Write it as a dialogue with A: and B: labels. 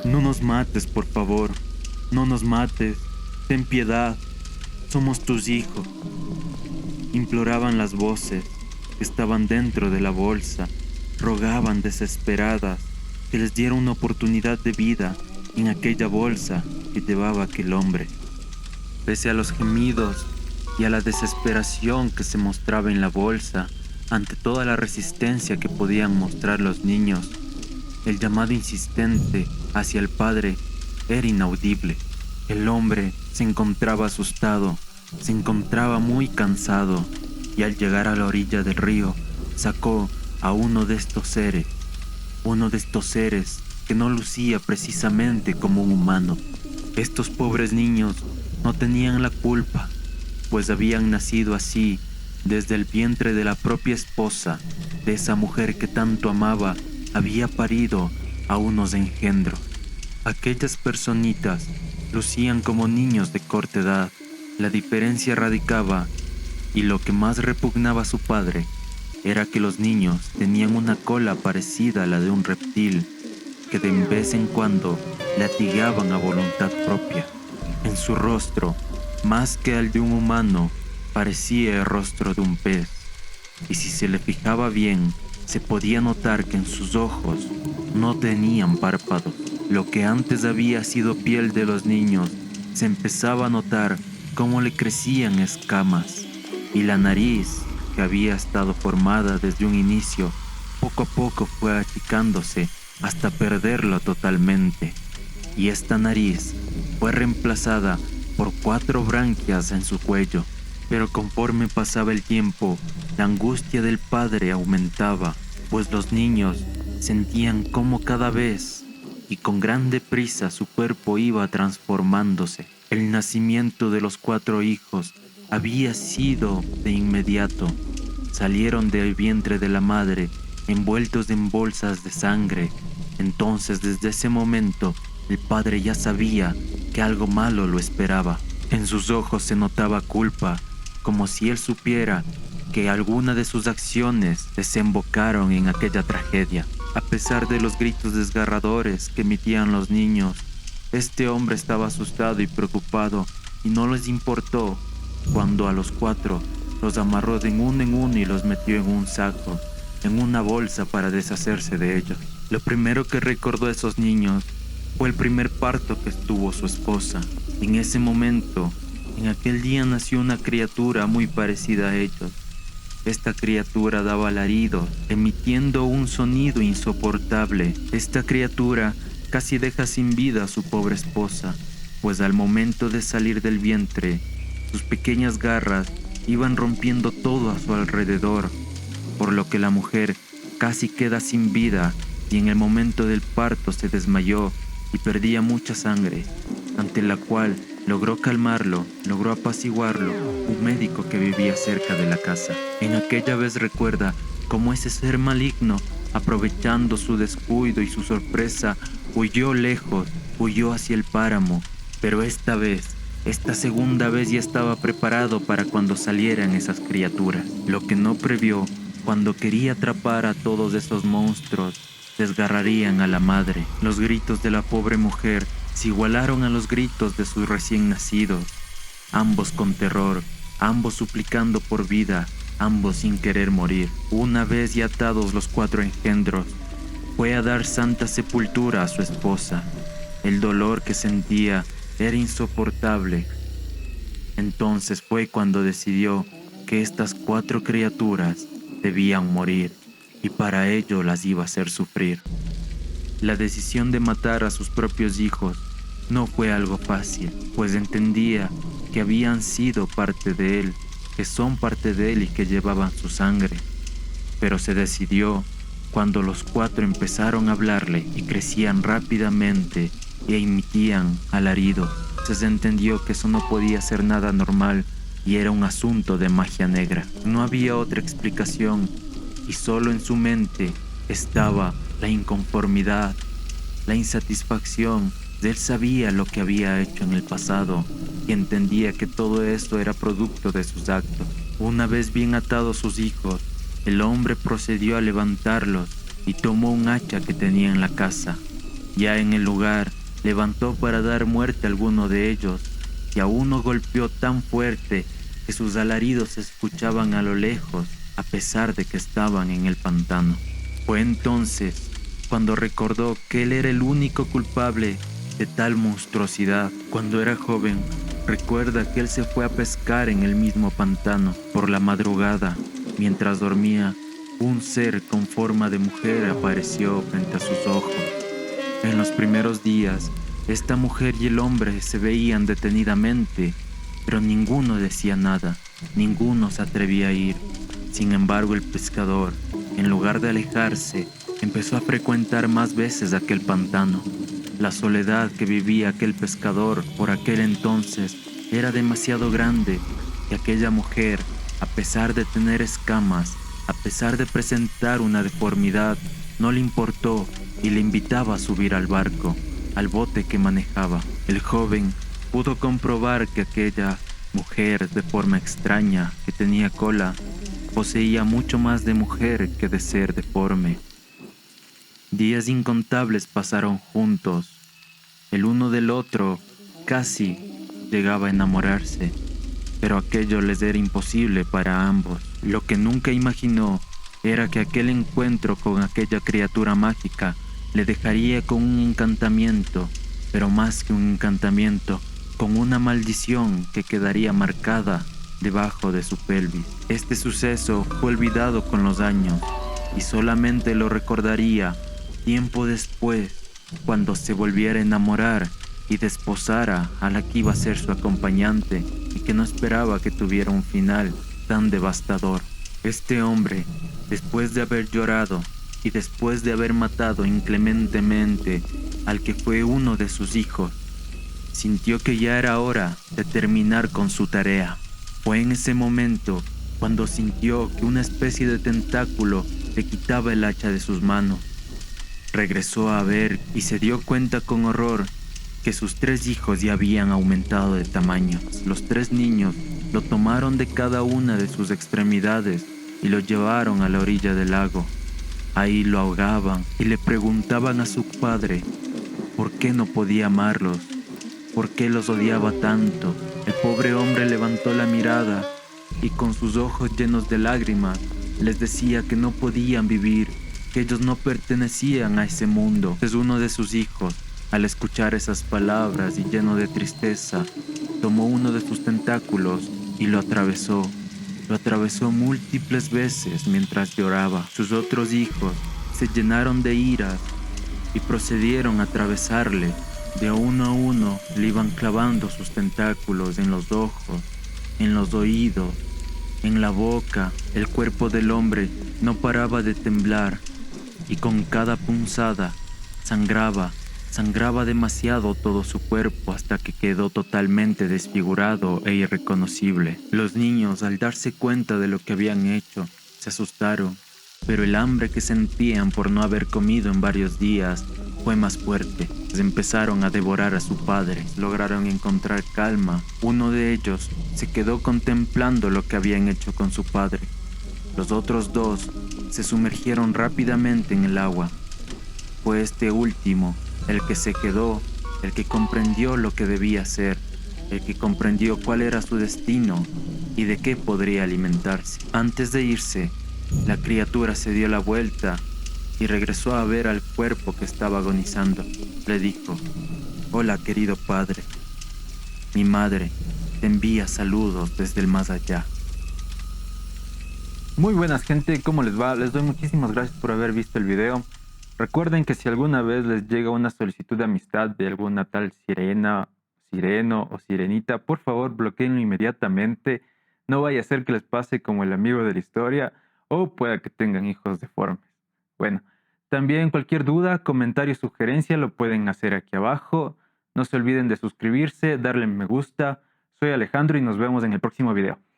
A: No nos mates, por favor. No nos mates. Ten piedad. Somos tus hijos. Imploraban las voces que estaban dentro de la bolsa. Rogaban desesperadas que les diera una oportunidad de vida en aquella bolsa que llevaba aquel hombre. Pese a los gemidos y a la desesperación que se mostraba en la bolsa, ante toda la resistencia que podían mostrar los niños, el llamado insistente hacia el padre era inaudible. El hombre se encontraba asustado, se encontraba muy cansado, y al llegar a la orilla del río, sacó a uno de estos seres que no lucía precisamente como un humano. Estos pobres niños no tenían la culpa, pues habían nacido así desde el vientre de la propia esposa de esa mujer que tanto amaba. Había parido a unos engendros. Aquellas personitas lucían como niños de corta edad. La diferencia radicaba, y lo que más repugnaba a su padre, era que los niños tenían una cola parecida a la de un reptil, que de vez en cuando latigaban a voluntad propia. En su rostro, más que al de un humano, parecía el rostro de un pez, y si se le fijaba bien, se podía notar que en sus ojos no tenían párpados. Lo que antes había sido piel de los niños, se empezaba a notar cómo le crecían escamas, y la nariz, que había estado formada desde un inicio, poco a poco fue achicándose hasta perderlo totalmente. Y esta nariz fue reemplazada por 4 branquias en su cuello. Pero conforme pasaba el tiempo, la angustia del padre aumentaba, pues los niños sentían cómo cada vez y con grande prisa su cuerpo iba transformándose. El nacimiento de los 4 hijos había sido de inmediato. Salieron del vientre de la madre envueltos en bolsas de sangre. Entonces, desde ese momento, el padre ya sabía que algo malo lo esperaba. En sus ojos se notaba culpa, como si él supiera que alguna de sus acciones desembocaron en aquella tragedia. A pesar de los gritos desgarradores que emitían los niños, este hombre estaba asustado y preocupado, y no les importó cuando a los 4 los amarró de uno en uno y los metió en un saco, en una bolsa, para deshacerse de ellos. Lo primero que recordó a esos niños fue el primer parto que tuvo su esposa. En ese momento, en aquel día, nació una criatura muy parecida a ellos. Esta criatura daba alaridos, emitiendo un sonido insoportable. Esta criatura casi deja sin vida a su pobre esposa, pues al momento de salir del vientre, sus pequeñas garras iban rompiendo todo a su alrededor, por lo que la mujer casi queda sin vida, y en el momento del parto se desmayó y perdía mucha sangre, ante la cual logró calmarlo, logró apaciguarlo un médico que vivía cerca de la casa. En aquella vez recuerda cómo ese ser maligno, aprovechando su descuido y su sorpresa, huyó lejos, huyó hacia el páramo, pero esta segunda vez ya estaba preparado para cuando salieran esas criaturas. Lo que no previó, cuando quería atrapar a todos esos monstruos, desgarrarían a la madre. Los gritos de la pobre mujer se igualaron a los gritos de sus recién nacidos, ambos con terror, ambos suplicando por vida, ambos sin querer morir. Una vez ya atados los 4 engendros, fue a dar santa sepultura a su esposa. El dolor que sentía era insoportable. Entonces fue cuando decidió que estas 4 criaturas debían morir, y para ello las iba a hacer sufrir. La decisión de matar a sus propios hijos no fue algo fácil, pues entendía que habían sido parte de él, que son parte de él y que llevaban su sangre. Pero se decidió cuando los 4 empezaron a hablarle y crecían rápidamente e emitían alaridos. Se entendió que eso no podía ser nada normal y era un asunto de magia negra. No había otra explicación, y solo en su mente estaba la inconformidad, la insatisfacción. Él sabía lo que había hecho en el pasado y entendía que todo esto era producto de sus actos. Una vez bien atados sus hijos, el hombre procedió a levantarlos y tomó un hacha que tenía en la casa. Ya en el lugar levantó para dar muerte a alguno de ellos, y a uno golpeó tan fuerte que sus alaridos se escuchaban a lo lejos, a pesar de que estaban en el pantano. Fue entonces cuando recordó que él era el único culpable de tal monstruosidad. Cuando era joven, recuerda que él se fue a pescar en el mismo pantano. Por la madrugada, mientras dormía, un ser con forma de mujer apareció frente a sus ojos. En los primeros días, esta mujer y el hombre se veían detenidamente, pero ninguno decía nada, ninguno se atrevía a ir. Sin embargo, el pescador, en lugar de alejarse, empezó a frecuentar más veces aquel pantano. La soledad que vivía aquel pescador por aquel entonces era demasiado grande, y aquella mujer, a pesar de tener escamas, a pesar de presentar una deformidad, no le importó y le invitaba a subir al barco, al bote que manejaba. El joven pudo comprobar que aquella mujer de forma extraña que tenía cola poseía mucho más de mujer que de ser deforme. Días incontables pasaron juntos. El uno del otro casi llegaba a enamorarse, pero aquello les era imposible para ambos. Lo que nunca imaginó era que aquel encuentro con aquella criatura mágica le dejaría con un encantamiento, pero más que un encantamiento, con una maldición que quedaría marcada debajo de su pelvis. Este suceso fue olvidado con los años y solamente lo recordaría tiempo después, cuando se volviera a enamorar y desposara a la que iba a ser su acompañante y que no esperaba que tuviera un final tan devastador. Este hombre, después de haber llorado y después de haber matado inclementemente al que fue uno de sus hijos, sintió que ya era hora de terminar con su tarea. Fue en ese momento cuando sintió que una especie de tentáculo le quitaba el hacha de sus manos. Regresó a ver y se dio cuenta con horror que sus 3 hijos ya habían aumentado de tamaño. Los 3 niños lo tomaron de cada una de sus extremidades y lo llevaron a la orilla del lago. Ahí lo ahogaban y le preguntaban a su padre por qué no podía amarlos, por qué los odiaba tanto. El pobre hombre levantó la mirada y con sus ojos llenos de lágrimas les decía que no podían vivir, que ellos no pertenecían a ese mundo. Entonces uno de sus hijos, al escuchar esas palabras y lleno de tristeza, tomó uno de sus tentáculos y lo atravesó. Lo atravesó múltiples veces mientras lloraba. Sus otros hijos se llenaron de ira y procedieron a atravesarle. De uno a uno le iban clavando sus tentáculos en los ojos, en los oídos, en la boca. El cuerpo del hombre no paraba de temblar y con cada punzada sangraba demasiado todo su cuerpo hasta que quedó totalmente desfigurado e irreconocible. Los niños, al darse cuenta de lo que habían hecho, se asustaron, pero el hambre que sentían por no haber comido en varios días fue más fuerte. Empezaron a devorar a su padre. Lograron encontrar calma. Uno de ellos se quedó contemplando lo que habían hecho con su padre. Los otros 2 se sumergieron rápidamente en el agua. Fue este último el que se quedó, el que comprendió lo que debía hacer, el que comprendió cuál era su destino y de qué podría alimentarse. Antes de irse, la criatura se dio la vuelta y regresó a ver al cuerpo que estaba agonizando. Le dijo: «Hola, querido padre. Mi madre te envía saludos desde el más allá». Muy buenas, gente, ¿cómo les va? Les doy muchísimas gracias por haber visto el video. Recuerden que si alguna vez les llega una solicitud de amistad de alguna tal sirena, sireno o sirenita, por favor bloqueenlo inmediatamente. No vaya a ser que les pase como el amigo de la historia, o pueda que tengan hijos deformes. Bueno, también cualquier duda, comentario, sugerencia lo pueden hacer aquí abajo. No se olviden de suscribirse, darle me gusta. Soy Alejandro y nos vemos en el próximo video.